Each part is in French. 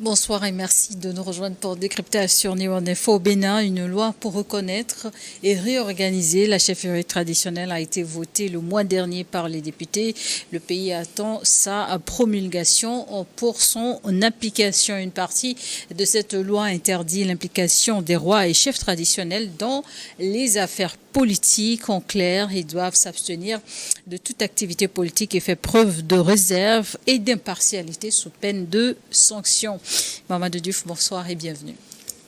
Bonsoir et merci de nous rejoindre pour Décryptation Néo Info. Au Bénin, une loi pour reconnaître et réorganiser la chefferie traditionnelle a été votée le mois dernier par les députés. Le pays attend sa promulgation pour son application. Une partie de cette loi interdit l'implication des rois et chefs traditionnels dans les affaires politiques. En clair, ils doivent s'abstenir de toute activité politique et faire preuve de réserve et d'impartialité sous peine de sanctions. Mamadou Diouf, bonsoir et bienvenue.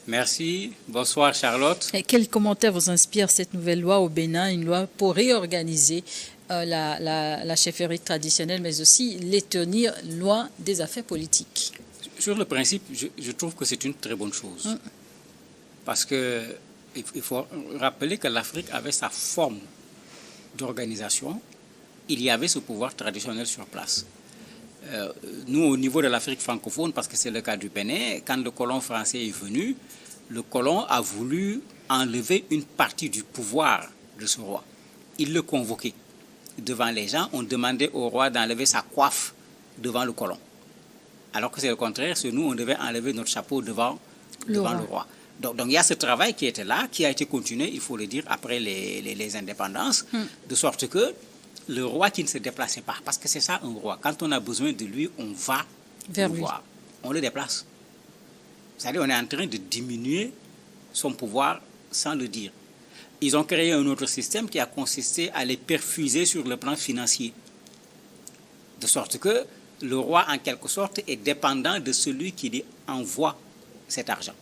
Merci. Bonsoir Charlotte. Et quel commentaire vous inspire cette nouvelle loi au Bénin, une loi pour réorganiser la chefferie traditionnelle, mais aussi les tenir loin des affaires politiques? Sur le principe, je trouve que c'est une très bonne chose. Parce que il faut rappeler que l'Afrique avait sa forme d'organisation. Il y avait ce pouvoir traditionnel sur place. Nous, au niveau de l'Afrique francophone, parce que c'est le cas du Bénin, quand le colon français est venu, le colon a voulu enlever une partie du pouvoir de ce roi. Il le convoquait. Devant les gens, on demandait au roi d'enlever sa coiffe devant le colon. Alors que c'est le contraire, c'est nous, on devait enlever notre chapeau devant le roi. Donc il y a ce travail qui était là, qui a été continué, il faut le dire, après les indépendances, de sorte que le roi qui ne se déplaçait pas, parce que c'est ça un roi, quand on a besoin de lui, on va vers le lui. voir, on le déplace. C'est-à-dire on est en train de diminuer son pouvoir sans le dire. Ils ont créé un autre système qui a consisté à les perfuser sur le plan financier. De sorte que le roi, en quelque sorte, est dépendant de celui qui lui envoie cet argent.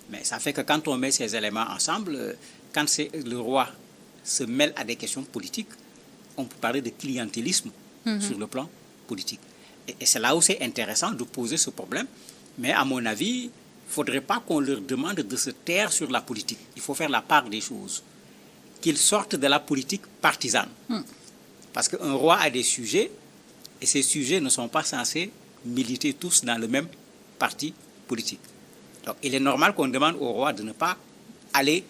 Mais ça fait que quand on met ces éléments ensemble, quand le roi se mêle à des questions politiques, on peut parler de clientélisme sur le plan politique. Et c'est là où c'est intéressant de poser ce problème. Mais à mon avis, il ne faudrait pas qu'on leur demande de se taire sur la politique. Il faut faire la part des choses. Qu'ils sortent de la politique partisane. Parce qu'un roi a des sujets, et ces sujets ne sont pas censés militer tous dans le même parti politique. Donc il est normal qu'on demande au roi de ne pas aller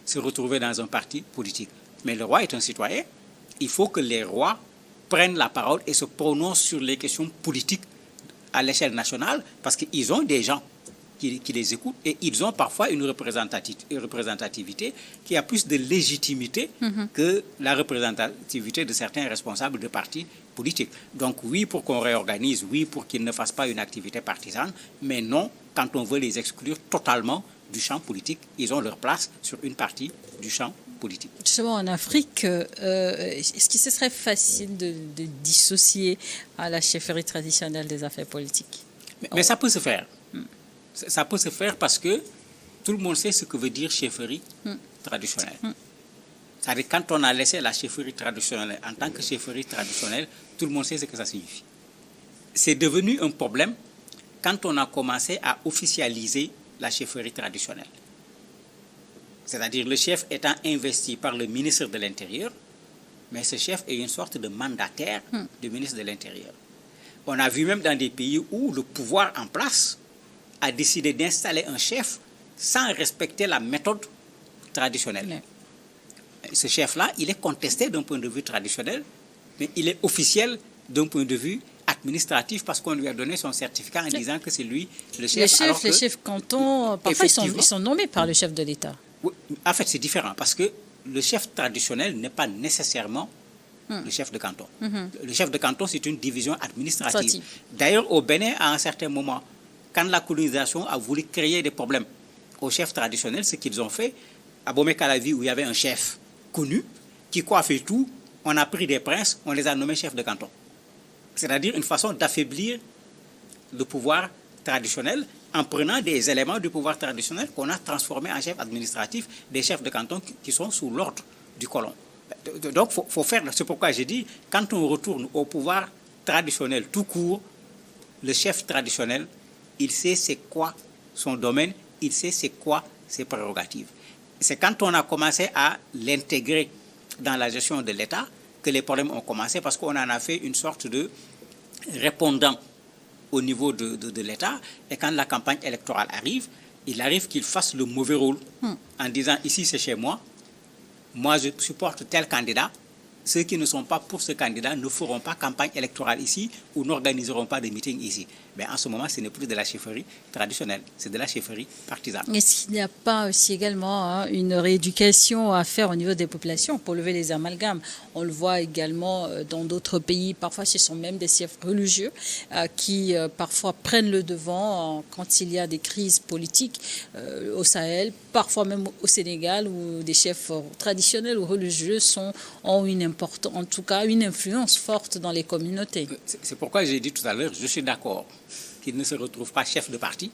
se retrouver dans un parti politique. Mais le roi est un citoyen. Il faut que les rois prennent la parole et se prononcent sur les questions politiques à l'échelle nationale parce qu'ils ont des gens qui les écoutent et ils ont parfois une représentativité qui a plus de légitimité que la représentativité de certains responsables de partis politiques. Donc oui, pour qu'on réorganise, oui, pour qu'ils ne fassent pas une activité partisane, mais non, quand on veut les exclure totalement du champ politique, ils ont leur place sur une partie du champ politique. Justement, en Afrique, est-ce que ce serait facile de dissocier à la chefferie traditionnelle des affaires politiques? Mais ça peut se faire. Ça peut se faire parce que tout le monde sait ce que veut dire chefferie traditionnelle. C'est-à-dire quand on a laissé la chefferie traditionnelle en tant que chefferie traditionnelle, tout le monde sait ce que ça signifie. C'est devenu un problème quand on a commencé à officialiser la chefferie traditionnelle. C'est-à-dire le chef étant investi par le ministre de l'Intérieur, mais ce chef est une sorte de mandataire du ministre de l'Intérieur. On a vu même dans des pays où le pouvoir en place a décidé d'installer un chef sans respecter la méthode traditionnelle. Ce chef-là, il est contesté d'un point de vue traditionnel, mais il est officiel d'un point de vue administratif parce qu'on lui a donné son certificat en disant que c'est lui le chef. Les chefs cantons, parfois ils sont nommés par le chef de l'État. Oui, en fait, c'est différent parce que le chef traditionnel n'est pas nécessairement le chef de canton. Le chef de canton, c'est une division administrative. D'ailleurs, au Bénin, à un certain moment, quand la colonisation a voulu créer des problèmes aux chefs traditionnels, ce qu'ils ont fait, à Bomé-Calavi, où il y avait un chef connu qui coiffait tout, on a pris des princes, on les a nommés chefs de canton. C'est-à-dire une façon d'affaiblir le pouvoir traditionnel en prenant des éléments du pouvoir traditionnel qu'on a transformés en chefs administratifs, des chefs de canton qui sont sous l'ordre du colon. Donc, faut faire, c'est pourquoi j'ai dit, quand on retourne au pouvoir traditionnel tout court, le chef traditionnel, il sait c'est quoi son domaine, il sait c'est quoi ses prérogatives. C'est quand on a commencé à l'intégrer dans la gestion de l'État que les problèmes ont commencé parce qu'on en a fait une sorte de répondant au niveau de l'État. Et quand la campagne électorale arrive, il arrive qu'il fasse le mauvais rôle en disant ici c'est chez moi, moi je supporte tel candidat, ceux qui ne sont pas pour ce candidat ne feront pas campagne électorale ici ou n'organiseront pas de meeting ici. Mais en ce moment, ce n'est plus de la chefferie traditionnelle, c'est de la chefferie partisane. Est-ce qu'il n'y a pas aussi également une rééducation à faire au niveau des populations pour lever les amalgames? On le voit également dans d'autres pays. Parfois, ce sont même des chefs religieux qui parfois prennent le devant quand il y a des crises politiques au Sahel, parfois même au Sénégal, où des chefs traditionnels ou religieux ont en tout cas une influence forte dans les communautés. C'est pourquoi j'ai dit tout à l'heure, je suis d'accord qu'ils ne se retrouvent pas chefs de parti,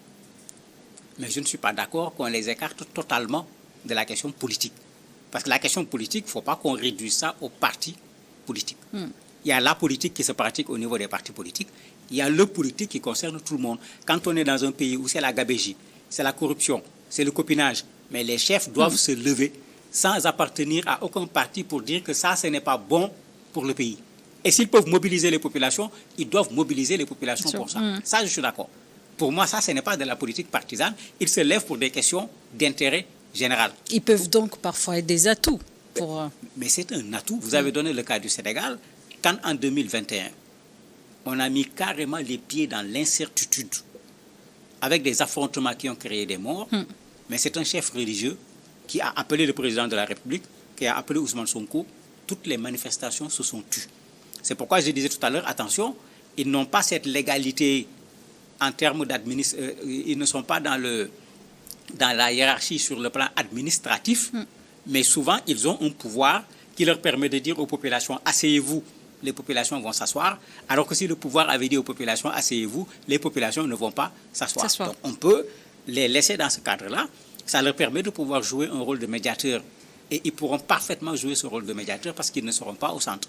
mais je ne suis pas d'accord qu'on les écarte totalement de la question politique. Parce que la question politique, il ne faut pas qu'on réduise ça aux partis politiques. Il y a la politique qui se pratique au niveau des partis politiques, il y a le politique qui concerne tout le monde. Quand on est dans un pays où c'est la gabégie, c'est la corruption, c'est le copinage, mais les chefs doivent se lever sans appartenir à aucun parti pour dire que ça, ce n'est pas bon pour le pays. Et s'ils peuvent mobiliser les populations, ils doivent mobiliser les populations pour ça. Ça, je suis d'accord. Pour moi, ça, ce n'est pas de la politique partisane. Ils se lèvent pour des questions d'intérêt général. Ils peuvent donc parfois être des atouts. Mais c'est un atout. Vous avez donné le cas du Sénégal. Quand en 2021, on a mis carrément les pieds dans l'incertitude, avec des affrontements qui ont créé des morts, mais c'est un chef religieux qui a appelé le président de la République, qui a appelé Ousmane Sonko. Toutes les manifestations se sont tues. C'est pourquoi je disais tout à l'heure, attention, ils n'ont pas cette légalité en termes d'administration, ils ne sont pas dans la hiérarchie sur le plan administratif, mais souvent ils ont un pouvoir qui leur permet de dire aux populations, asseyez-vous, les populations vont s'asseoir, alors que si le pouvoir avait dit aux populations, asseyez-vous, les populations ne vont pas s'asseoir. Donc on peut les laisser dans ce cadre-là, ça leur permet de pouvoir jouer un rôle de médiateur, et ils pourront parfaitement jouer ce rôle de médiateur parce qu'ils ne seront pas au centre.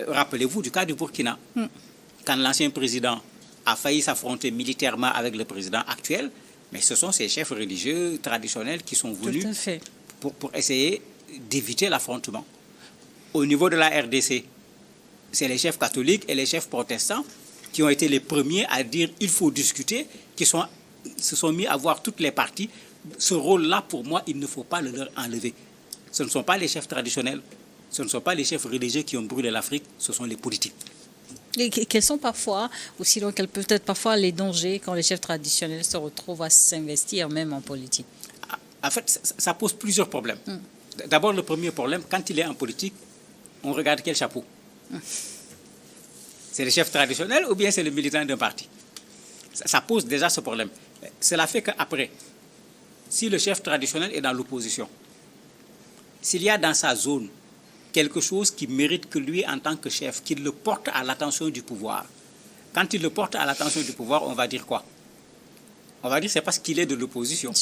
Rappelez-vous du cas du Burkina, quand l'ancien président a failli s'affronter militairement avec le président actuel, mais ce sont ces chefs religieux traditionnels qui sont venus pour essayer d'éviter l'affrontement. Au niveau de la RDC, c'est les chefs catholiques et les chefs protestants qui ont été les premiers à dire il faut discuter, qui se sont mis à voir toutes les parties. Ce rôle-là, pour moi, il ne faut pas le leur enlever. Ce ne sont pas les chefs traditionnels, ce ne sont pas les chefs religieux qui ont brûlé l'Afrique, ce sont les politiques. Et quels sont parfois, aussi donc quels peuvent être parfois les dangers quand les chefs traditionnels se retrouvent à s'investir même en politique? En fait, ça pose plusieurs problèmes. D'abord, le premier problème, quand il est en politique, on regarde quel chapeau. C'est le chef traditionnel ou bien c'est le militant d'un parti? Ça pose déjà ce problème. Cela fait qu'après, si le chef traditionnel est dans l'opposition, s'il y a dans sa zone quelque chose qui mérite que lui, en tant que chef, qu'il le porte à l'attention du pouvoir. Quand il le porte à l'attention du pouvoir, on va dire quoi? On va dire que c'est parce qu'il est de l'opposition.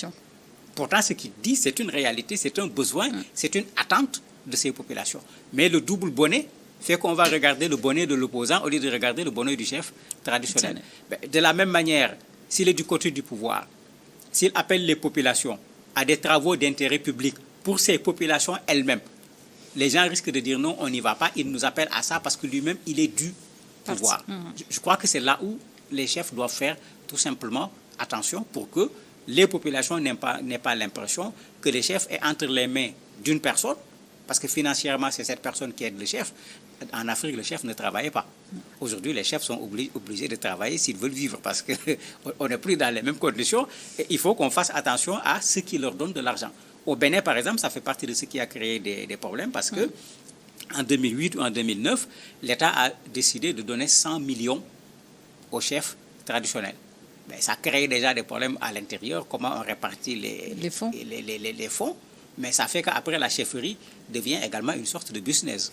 Pourtant, ce qu'il dit, c'est une réalité, c'est un besoin, c'est une attente de ces populations. Mais le double bonnet fait qu'on va regarder le bonnet de l'opposant au lieu de regarder le bonnet du chef traditionnel. De la même manière, s'il est du côté du pouvoir, s'il appelle les populations à des travaux d'intérêt public pour ces populations elles-mêmes, les gens risquent de dire non, on n'y va pas, il nous appelle à ça parce que lui-même, il est du pouvoir. Je crois que c'est là où les chefs doivent faire tout simplement attention pour que les populations n'aient pas l'impression que les chefs est entre les mains d'une personne, parce que financièrement, c'est cette personne qui aide le chef. En Afrique, le chef ne travaillait pas. Aujourd'hui, les chefs sont obligés de travailler s'ils veulent vivre, parce qu'on n'est plus dans les mêmes conditions. Et il faut qu'on fasse attention à ceux qui leur donnent de l'argent. Au Bénin, par exemple, ça fait partie de ce qui a créé des problèmes, parce que en 2008 ou en 2009, l'État a décidé de donner 100 millions aux chefs traditionnels. Mais ça crée déjà des problèmes à l'intérieur, comment on répartit les fonds. Mais ça fait qu'après, la chefferie devient également une sorte de business.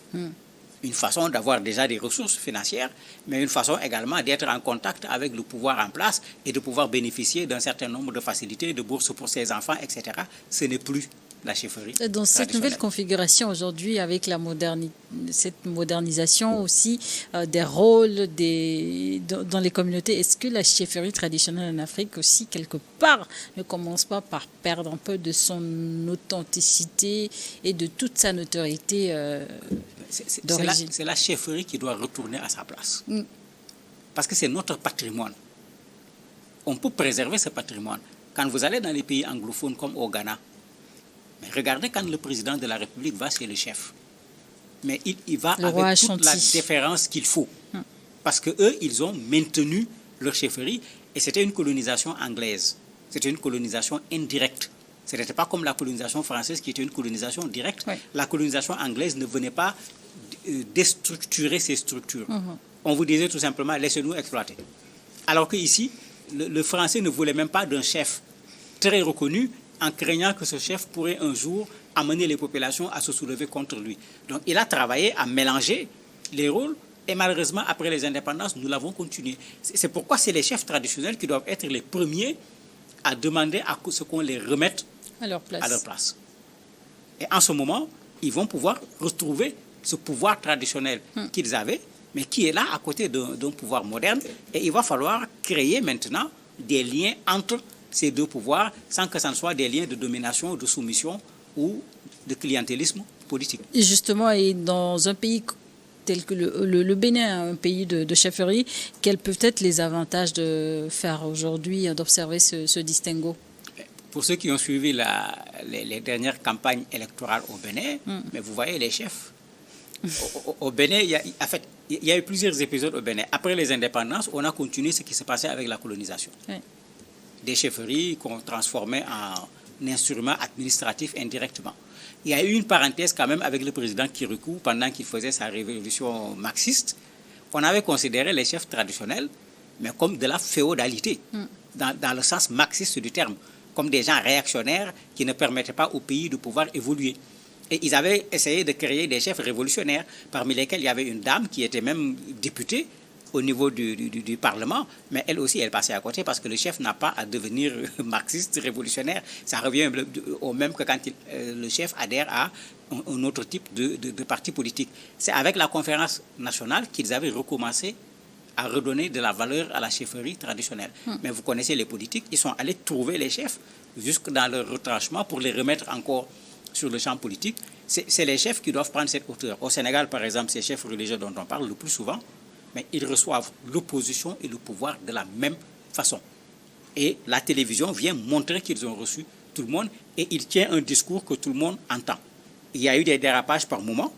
Une façon d'avoir déjà des ressources financières, mais une façon également d'être en contact avec le pouvoir en place et de pouvoir bénéficier d'un certain nombre de facilités, de bourses pour ses enfants, etc. Ce n'est plus la chefferie. Dans cette nouvelle configuration aujourd'hui, avec cette modernisation aussi des rôles dans les communautés, est-ce que la chefferie traditionnelle en Afrique aussi, quelque part, ne commence pas par perdre un peu de son authenticité et de toute sa notoriété d'origine? C'est la chefferie qui doit retourner à sa place. Parce que c'est notre patrimoine. On peut préserver ce patrimoine. Quand vous allez dans les pays anglophones comme au Ghana, mais regardez quand le président de la République va chez le chef. Mais il va avec toute la déférence qu'il faut. Parce qu'eux, ils ont maintenu leur chefferie Et c'était une colonisation anglaise. C'était une colonisation indirecte. Ce n'était pas comme la colonisation française qui était une colonisation directe. Oui. La colonisation anglaise ne venait pas déstructurer ces structures. On vous disait tout simplement, laissez-nous exploiter. Alors qu'ici, le français ne voulait même pas d'un chef très reconnu, en craignant que ce chef pourrait un jour amener les populations à se soulever contre lui. Donc il a travaillé à mélanger les rôles, et malheureusement, après les indépendances, nous l'avons continué. C'est pourquoi c'est les chefs traditionnels qui doivent être les premiers à demander à ce qu'on les remette à leur place. Et en ce moment, ils vont pouvoir retrouver ce pouvoir traditionnel qu'ils avaient, mais qui est là à côté d'un pouvoir moderne. Et il va falloir créer maintenant des liens entre ces deux pouvoirs, sans que ça ne soit des liens de domination, de soumission ou de clientélisme politique. Et justement, et dans un pays tel que le Bénin, un pays de chefferie, quels peuvent être les avantages de faire aujourd'hui, d'observer ce distinguo? Pour ceux qui ont suivi les dernières campagnes électorales au Bénin, mais vous voyez les chefs. Au Bénin, il y a eu plusieurs épisodes au Bénin. Après les indépendances, on a continué ce qui se passait avec la colonisation. Oui. Des chefferies qu'on transformait en instruments administratifs indirectement. Il y a eu une parenthèse quand même avec le président Kirikou pendant qu'il faisait sa révolution marxiste. On avait considéré les chefs traditionnels, mais comme de la féodalité, dans le sens marxiste du terme, comme des gens réactionnaires qui ne permettaient pas au pays de pouvoir évoluer. Et ils avaient essayé de créer des chefs révolutionnaires, parmi lesquels il y avait une dame qui était même députée au niveau du Parlement, mais elle aussi, elle passait à côté parce que le chef n'a pas à devenir marxiste, révolutionnaire. Ça revient au même que quand le chef adhère à un autre type de parti politique. C'est avec la conférence nationale qu'ils avaient recommencé à redonner de la valeur à la chefferie traditionnelle. Mais vous connaissez les politiques, ils sont allés trouver les chefs jusque dans leur retranchement pour les remettre encore sur le champ politique. C'est les chefs qui doivent prendre cette hauteur. Au Sénégal, par exemple, ces chefs religieux dont on parle le plus souvent, mais ils reçoivent l'opposition et le pouvoir de la même façon. Et la télévision vient montrer qu'ils ont reçu tout le monde et il tient un discours que tout le monde entend. Il y a eu des dérapages par moments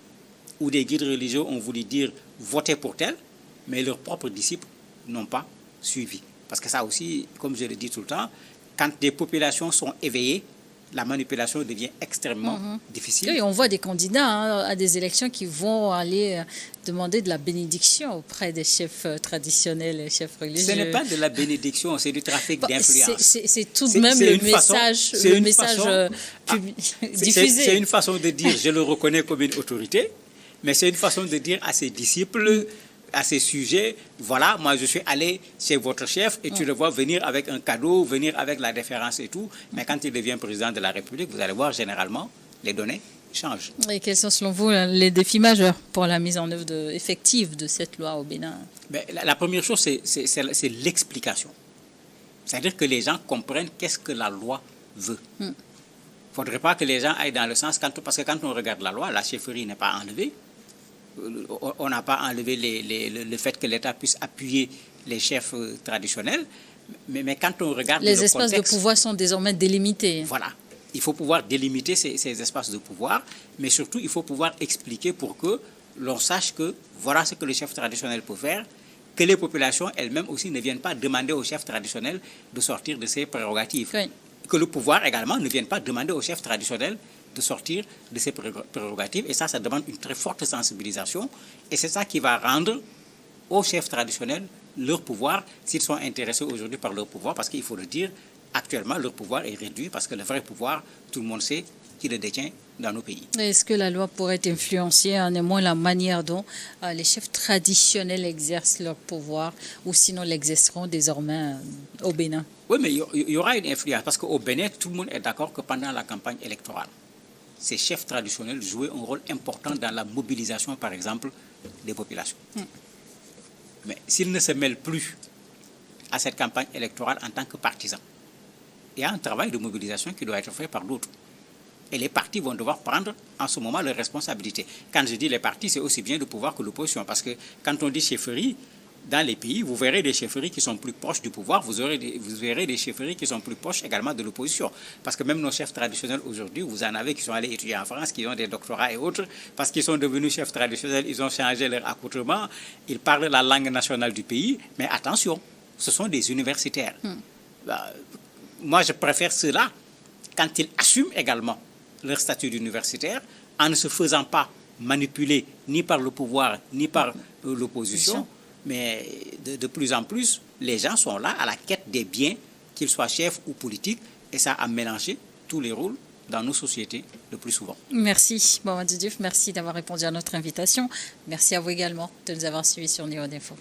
où des guides religieux ont voulu dire « votez pour tel », mais leurs propres disciples n'ont pas suivi. Parce que ça aussi, comme je le dis tout le temps, quand des populations sont éveillées, la manipulation devient extrêmement difficile. Et on voit des candidats à des élections qui vont aller demander de la bénédiction auprès des chefs traditionnels et chefs religieux. Ce n'est pas de la bénédiction, c'est du trafic d'influence. C'est tout de même le message diffusé. C'est une façon de dire, je le reconnais comme une autorité, mais c'est une façon de dire à ses disciples, à ces sujets, voilà, moi je suis allé chez votre chef et tu le vois venir avec un cadeau, venir avec la déférence et tout, mais quand il devient président de la République, vous allez voir généralement, les données changent. Et quels sont selon vous les défis majeurs pour la mise en œuvre effective de cette loi au Bénin? La première chose, c'est l'explication. C'est-à-dire que les gens comprennent qu'est-ce que la loi veut. Il ne faudrait pas que les gens aillent dans le sens, parce que quand on regarde la loi, la chefferie n'est pas enlevée. On n'a pas enlevé le fait que l'État puisse appuyer les chefs traditionnels, mais quand on regarde les espaces de pouvoir sont désormais délimités. Voilà, il faut pouvoir délimiter ces espaces de pouvoir, mais surtout il faut pouvoir expliquer pour que l'on sache que voilà ce que le chef traditionnel peut faire, que les populations elles-mêmes aussi ne viennent pas demander au chef traditionnel de sortir de ses prérogatives. Oui. Que le pouvoir également ne vienne pas demander au chef traditionnel de sortir de ses prérogatives. Et ça demande une très forte sensibilisation. Et c'est ça qui va rendre aux chefs traditionnels leur pouvoir, s'ils sont intéressés aujourd'hui par leur pouvoir, parce qu'il faut le dire, actuellement, leur pouvoir est réduit, parce que le vrai pouvoir, tout le monde sait qui le détient dans nos pays. Est-ce que la loi pourrait influencer néanmoins la manière dont les chefs traditionnels exercent leur pouvoir, ou sinon l'exerceront désormais au Bénin? Oui, mais il y aura une influence, parce qu'au Bénin, tout le monde est d'accord que pendant la campagne électorale, ces chefs traditionnels jouaient un rôle important dans la mobilisation, par exemple, des populations. Mais s'ils ne se mêlent plus à cette campagne électorale en tant que partisans, il y a un travail de mobilisation qui doit être fait par d'autres. Et les partis vont devoir prendre en ce moment leurs responsabilités. Quand je dis les partis, c'est aussi bien le pouvoir que l'opposition. Parce que quand on dit chefferie, dans les pays, vous verrez des chefferies qui sont plus proches du pouvoir, vous verrez des chefferies qui sont plus proches également de l'opposition. Parce que même nos chefs traditionnels aujourd'hui, vous en avez qui sont allés étudier en France, qui ont des doctorats et autres, parce qu'ils sont devenus chefs traditionnels, ils ont changé leur accoutrement, ils parlent la langue nationale du pays, mais attention, ce sont des universitaires. Moi, je préfère ceux-là quand ils assument également leur statut d'universitaire en ne se faisant pas manipuler ni par le pouvoir ni par l'opposition. Mais de plus en plus, les gens sont là à la quête des biens, qu'ils soient chefs ou politiques, et ça a mélangé tous les rôles dans nos sociétés le plus souvent. Merci, Mamadou Diouf. Merci d'avoir répondu à notre invitation. Merci à vous également de nous avoir suivis sur Neo Info.